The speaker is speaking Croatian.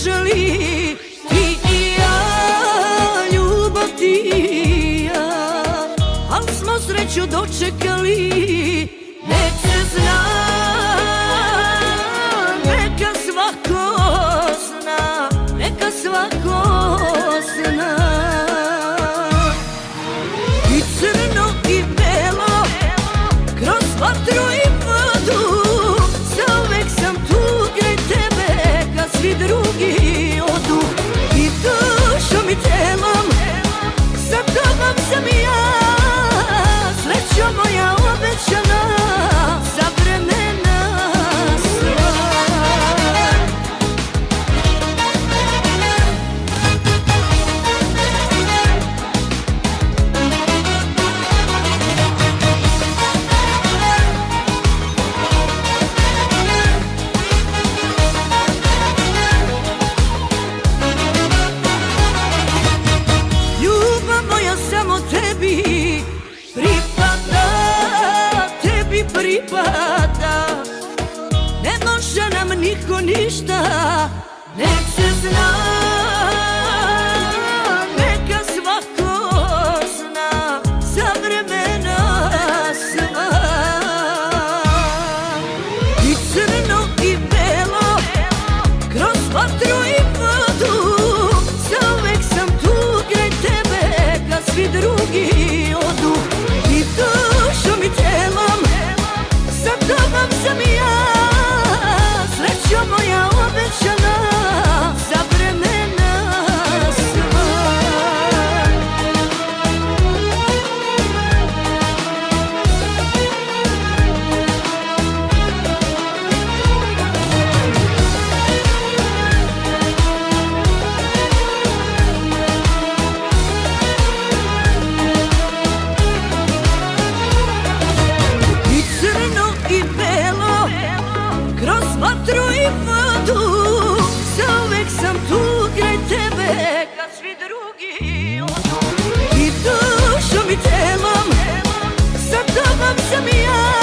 želi. Ti i ja, ljubav ti i ja, al smo sreću dočekali. Nek se zna, neka svako zna, neka svako zna. I crno i belo, kroz vatru i vodu, zauvek sam tu kraj tebe kad svi drugi odu. I dušom i telom, sa tobom sam i ja, srećo moja obećana, za vremena sva. Ljubav moja samo tebi pripada, tebi pripada. Ne može nam niko ništa, nek se zna, neka svako zna, za vremena sva. I crno i belo, kroz vatru i vodu, zauvek sam tu kraj tebe kad svi drugi odu. I dušom i telom, sa tobom sam i ja, srećo moja obećana, za vremena sva. I crno i belo, kroz vatru i vodu, zauvek sam tu kraj tebe kad svi drugi odu. I dušom i telom, sa tobom sam i ja,